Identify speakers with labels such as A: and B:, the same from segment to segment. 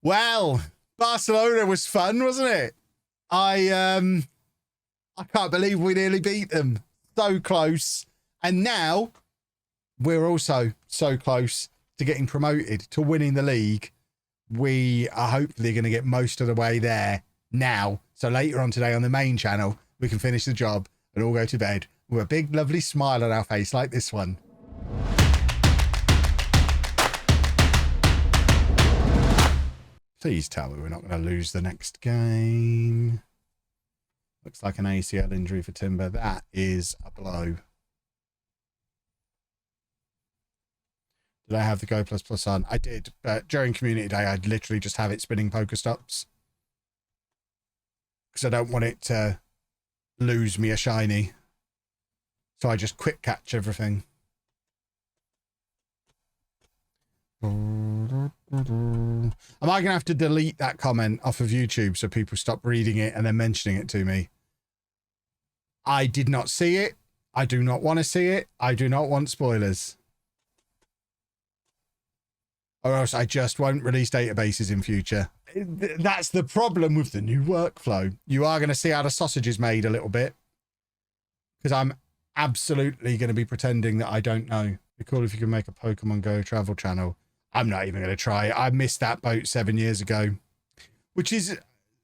A: Well, Barcelona was fun, wasn't it? I can't believe we nearly beat them. So close. And now we're also so close to getting promoted, to winning the league. We are hopefully going to get most of the way there now. So later on today on the main channel, we can finish the job and all go to bed with a big, lovely smile on our face like this one. Please tell me we're not going to lose the next game. Looks like an ACL injury for Timber. That is a blow. Did I have the Go++ on? I did, but during community day, I'd literally just have it spinning Pokestops. Because I don't want it to lose me a shiny. So I just quick catch everything. Am I going to have to delete that comment off of YouTube so people stop reading it and then mentioning it to me? I did not see it. I do not want to see it. I do not want spoilers. Or else I just won't release databases in future. That's the problem with the new workflow. You are going to see how the sausage is made a little bit. Because I'm absolutely going to be pretending that I don't know. It'd be cool if you could make a Pokemon Go travel channel. I'm not even going to try. I missed that boat 7 years ago. Which is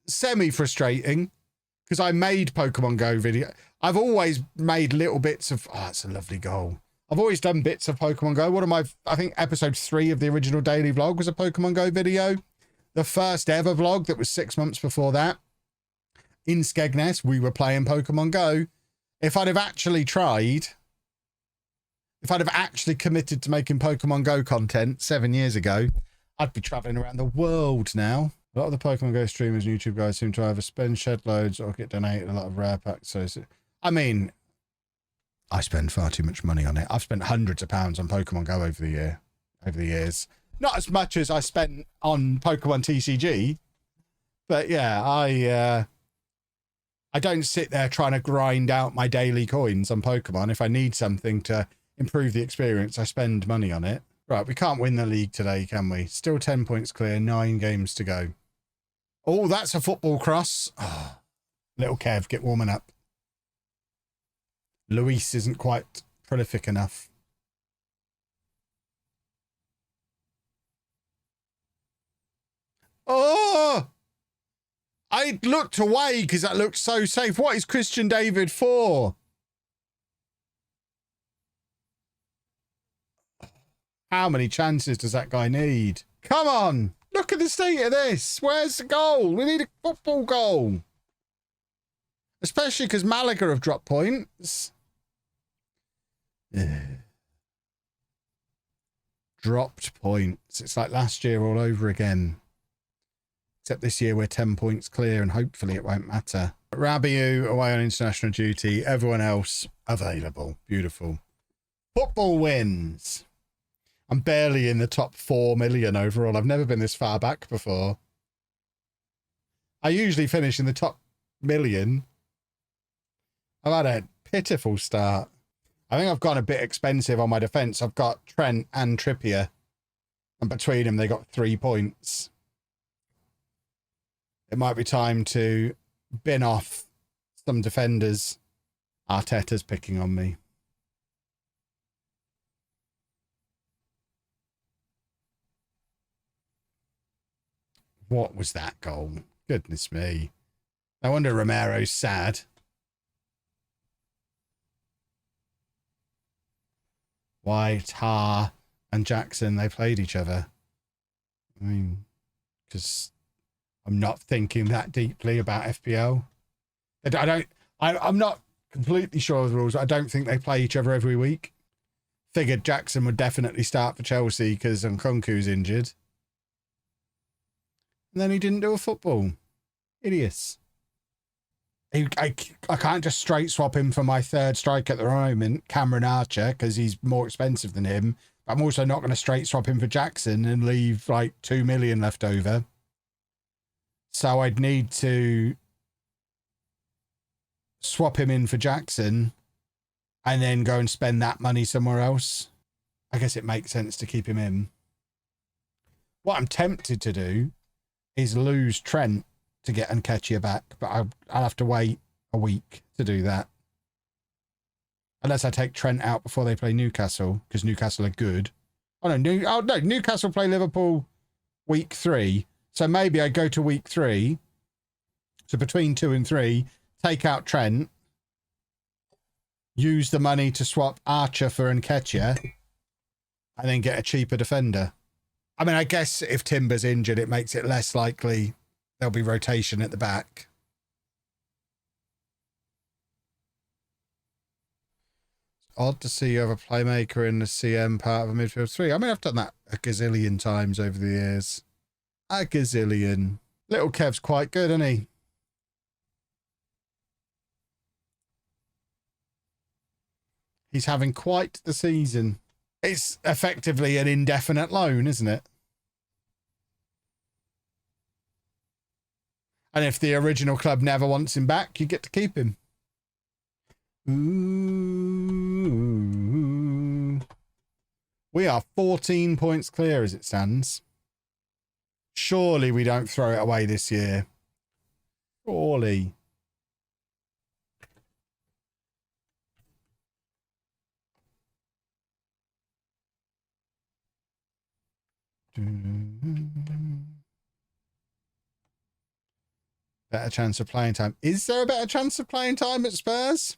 A: semi-frustrating. Because I made Pokemon Go video. I've always made little bits of... Oh, it's a lovely goal. I've always done bits of Pokemon Go. One of my... I think episode 3 of the original daily vlog was a Pokemon Go video. The first ever vlog that was 6 months before that. In Skegness, we were playing Pokemon Go. If I'd have actually tried... If I'd have actually committed to making Pokemon Go content 7 years ago, I'd be traveling around the world now. A lot of the Pokemon Go streamers and YouTube guys seem to either spend shed loads or get donated a lot of rare packs. So, I mean, I spend far too much money on it. I've spent hundreds of pounds on Pokemon Go over the years. Not as much as I spent on Pokemon TCG, but yeah, I don't sit there trying to grind out my daily coins on Pokemon. If I need something to improve the experience, I spend money on it. Right, we can't win the league today, can we? Still 10 points clear, 9 games to go. Oh, that's a football cross. Oh, little Kev, get warming up. Luis isn't quite prolific enough. Oh! I looked away because that looked so safe. What is Christian David for? How many chances does that guy need? Come on! Look at the state of this. Where's the goal? We need a football goal. Especially because Malaga have dropped points. Dropped points. It's like last year all over again. Except this year we're 10 points clear and hopefully it won't matter. Rabiu away on international duty. Everyone else available. Beautiful. Football wins. I'm barely in the top 4 million overall. I've never been this far back before. I usually finish in the top million. I've had a pitiful start. I think I've gone a bit expensive on my defence. I've got Trent and Trippier. And between them, they got 3 points. It might be time to bin off some defenders. Arteta's picking on me. What was that goal? Goodness me. No wonder Romero's sad. White, Har, and Jackson, they played each other. I mean, because I'm not thinking that deeply about FPL. I'm not completely sure of the rules. I don't think they play each other every week. Figured Jackson would definitely start for Chelsea because Nkunku's injured. And then he didn't do a football. Idiots. I can't just straight swap him for my third striker at the moment, Cameron Archer, because he's more expensive than him. But I'm also not going to straight swap him for Jackson and leave like 2 million left over. So I'd need to swap him in for Jackson and then go and spend that money somewhere else. I guess it makes sense to keep him in. What I'm tempted to do is lose Trent to get Nketiah back, but I'll have to wait a week to do that. Unless I take Trent out before they play Newcastle, because Newcastle are good. Oh no, Newcastle play Liverpool week 3. So maybe I go to week 3. So between 2 and 3, take out Trent, use the money to swap Archer for Nketiah, and then get a cheaper defender. I mean, I guess if Timber's injured, it makes it less likely there'll be rotation at the back. Odd to see you have a playmaker in the CM part of a midfield 3. I mean, I've done that a gazillion times over the years. A gazillion. Little Kev's quite good, isn't he? He's having quite the season. It's effectively an indefinite loan, isn't it? And if the original club never wants him back, you get to keep him. Ooh. We are 14 points clear as it stands. Surely we don't throw it away this year. Surely. Better chance of playing time. Is there a better chance of playing time at Spurs?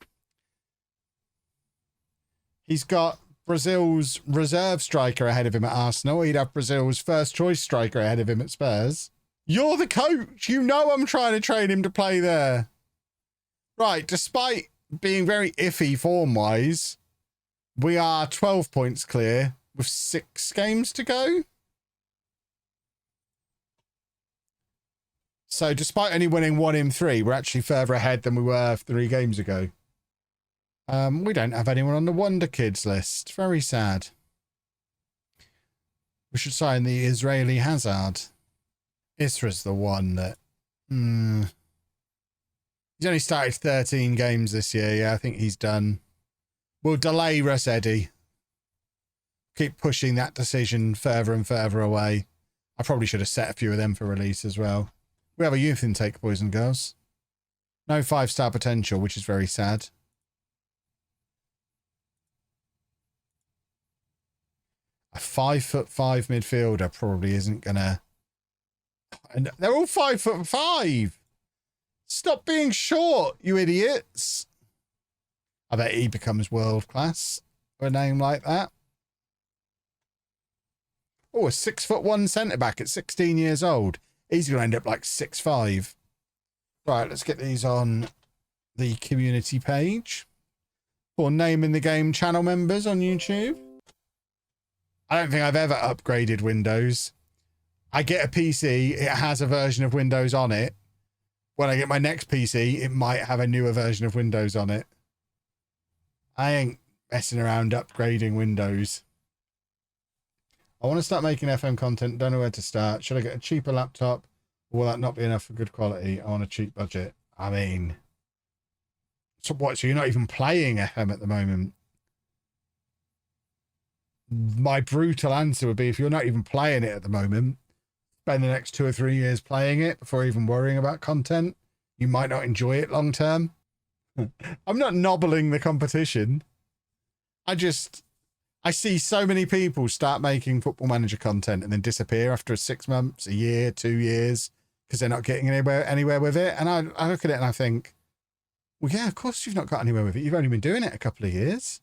A: He's got Brazil's reserve striker ahead of him at Arsenal. He'd have Brazil's first choice striker ahead of him at Spurs. You're the coach. You know I'm trying to train him to play there. Right, despite being very iffy form-wise, we are 12 points clear with 6 games to go. So despite only winning 1 in 3, we're actually further ahead than we were 3 games ago. We don't have anyone on the Wonder Kids list. Very sad. We should sign the Israeli Hazard. Isra's the one that... He's only started 13 games this year. Yeah, I think he's done. We'll delay Russ Eddy. Keep pushing that decision further and further away. I probably should have set a few of them for release as well. We have a youth intake, boys and girls. No 5-star potential, which is very sad. A 5'5" midfielder probably isn't gonna. And they're all 5'5". Stop being short, you idiots. I bet he becomes world class with a name like that. Oh, a 6'1" centre back at 16 years old. He's going to end up like 6'5". Right, let's get these on the community page for Name in the Game channel members on YouTube. I don't think I've ever upgraded Windows. I get a PC, it has a version of Windows on it. When I get my next PC, it might have a newer version of Windows on it. I ain't messing around upgrading Windows. I want to start making FM content. Don't know where to start. Should I get a cheaper laptop? Or will that not be enough for good quality? I want a cheap budget. I mean... So what? So you're not even playing FM at the moment? My brutal answer would be, if you're not even playing it at the moment, spend the next 2 or 3 years playing it before even worrying about content. You might not enjoy it long term. I'm not nobbling the competition. I see so many people start making Football Manager content and then disappear after 6 months, a year, 2 years, because they're not getting anywhere with it. And I look at it and I think, well, yeah, of course you've not got anywhere with it. You've only been doing it a couple of years.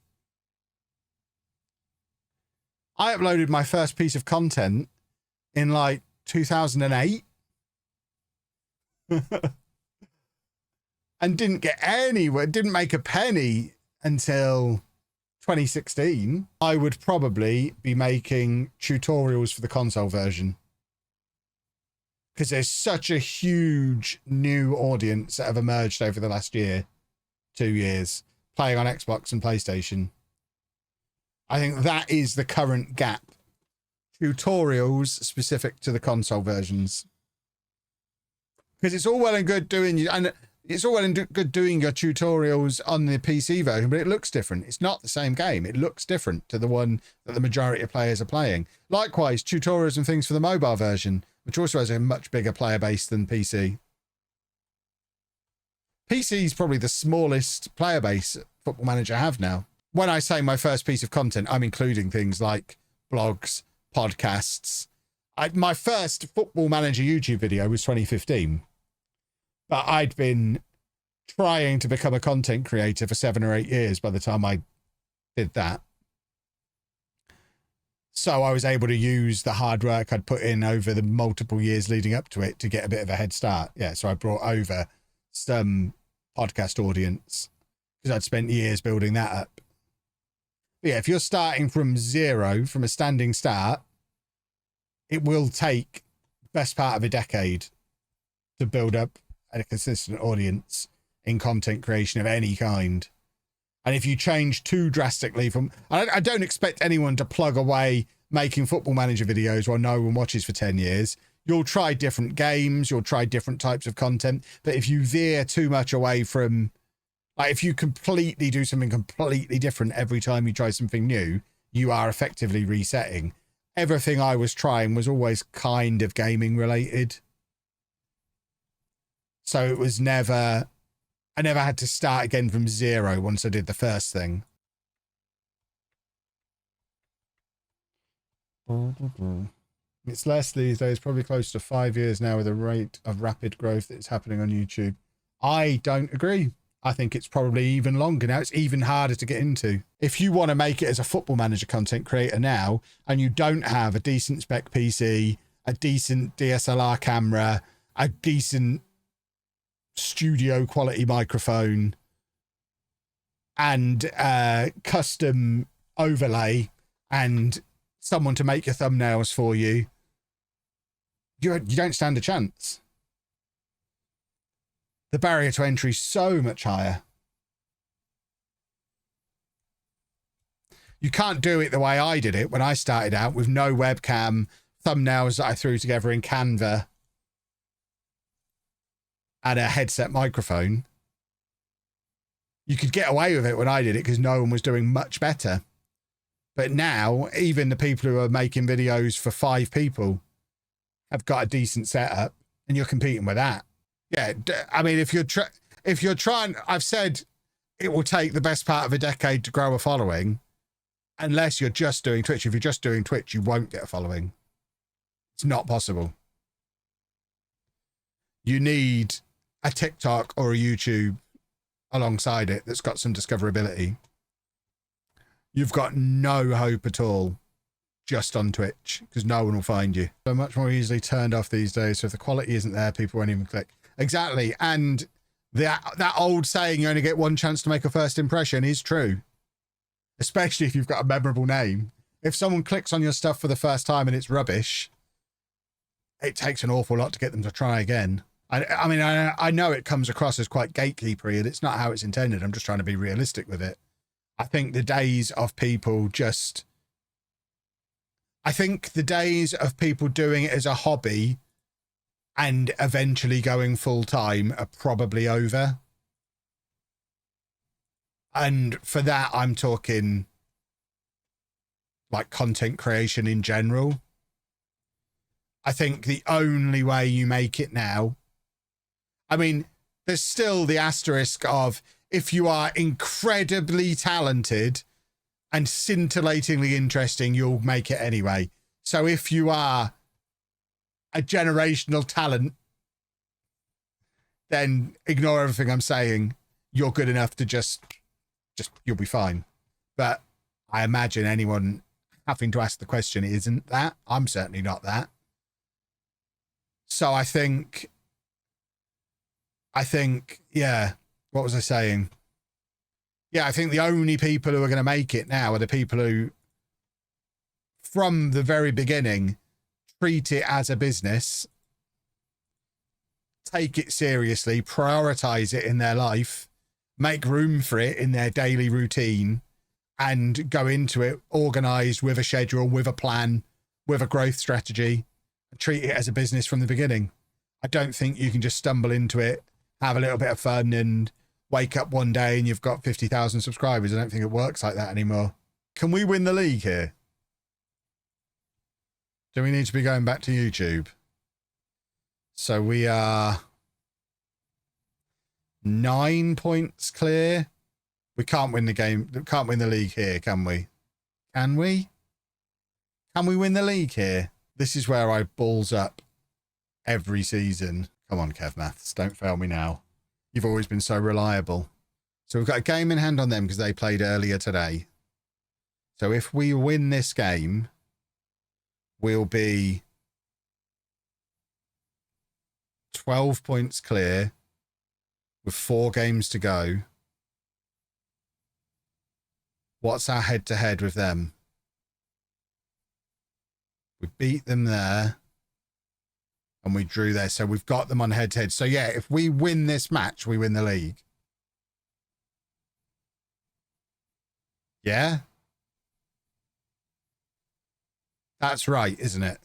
A: I uploaded my first piece of content in like 2008 and didn't get anywhere, didn't make a penny until 2016. I would probably be making tutorials for the console version because there's such a huge new audience that have emerged over the last year, 2 years, playing on Xbox and PlayStation. I think that is the current gap. Tutorials specific to the console versions. Because it's all well and good doing your tutorials on the PC version, but it looks different. It's not the same game. It looks different to the one that the majority of players are playing. Likewise, tutorials and things for the mobile version which also has a much bigger player base than PC. PC is probably the smallest player base Football Manager have now. When I say my first piece of content, I'm including things like blogs, podcasts. My first Football Manager YouTube video was 2015. But I'd been trying to become a content creator for 7 or 8 years by the time I did that. So I was able to use the hard work I'd put in over the multiple years leading up to it to get a bit of a head start. Yeah, so I brought over some podcast audience because I'd spent years building that up. But yeah, if you're starting from zero, from a standing start, it will take the best part of a decade to build up a consistent audience in content creation of any kind. And if you change too drastically from... I don't expect anyone to plug away making Football Manager videos while no one watches for 10 years. You'll try different games, you'll try different types of content. But if you veer too much away from... Like, if you completely do something completely different every time you try something new, you are effectively resetting. Everything I was trying was always kind of gaming related. So it was never... I never had to start again from zero once I did the first thing. It's less these days, probably close to 5 years now with a rate of rapid growth that's happening on YouTube. I don't agree. I think it's probably even longer now. It's even harder to get into. If you want to make it as a Football Manager content creator now, and you don't have a decent spec PC, a decent DSLR camera, a decent studio quality microphone, and custom overlay, and someone to make your thumbnails for you, you don't stand a chance. The barrier to entry is so much higher. You can't do it the way I did it when I started out, with no webcam, thumbnails that I threw together in Canva, and a headset microphone. You could get away with it when I did it because no one was doing much better. But now, even the people who are making videos for 5 people have got a decent setup, and you're competing with that. Yeah, I mean, if you're trying, I've said it will take the best part of a decade to grow a following, unless you're just doing Twitch. If you're just doing Twitch, you won't get a following. It's not possible. You need a TikTok or a YouTube alongside it that's got some discoverability. You've got no hope at all just on Twitch because no one will find you. So much more easily turned off these days. So if the quality isn't there, people won't even click. Exactly. And that old saying, you only get one chance to make a first impression, is true. Especially if you've got a memorable name. If someone clicks on your stuff for the first time and it's rubbish, it takes an awful lot to get them to try again. I mean, I know it comes across as quite gatekeepery, and it's not how it's intended. I'm just trying to be realistic with it. I think the days of people doing it as a hobby and eventually going full time are probably over. And for that, I'm talking like content creation in general. I think the only way you make it now, I mean, there's still the asterisk of if you are incredibly talented and scintillatingly interesting, you'll make it anyway. So if you are a generational talent, then ignore everything I'm saying. You're good enough to just you'll be fine. But I imagine anyone having to ask the question isn't that. I'm certainly not that. So I think, yeah, what was I saying? Yeah, I think the only people who are going to make it now are the people who, from the very beginning, treat it as a business, take it seriously, prioritize it in their life, make room for it in their daily routine, and go into it organized with a schedule, with a plan, with a growth strategy, and treat it as a business from the beginning. I don't think you can just stumble into it, have a little bit of fun, and wake up one day and you've got 50,000 subscribers. I don't think it works like that anymore. Can we win the league here? Do we need to be going back to YouTube? So we are 9 points clear. We can't win the game. Can't win the league here, can we? Can we? Can we win the league here? This is where I balls up every season. Come on, Kev Maths. Don't fail me now. You've always been so reliable. So we've got a game in hand on them because they played earlier today. So if we win this game, we'll be 12 points clear with 4 games to go. What's our head-to-head with them? We beat them there. And we drew there. So we've got them on head-to-head. So yeah, if we win this match, we win the league. Yeah? That's right, isn't it?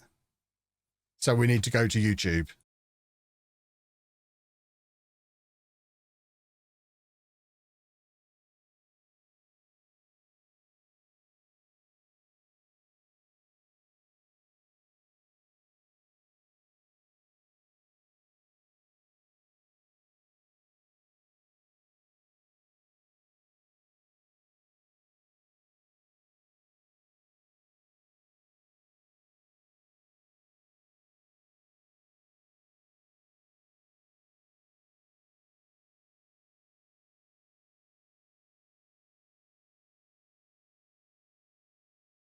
A: So we need to go to YouTube.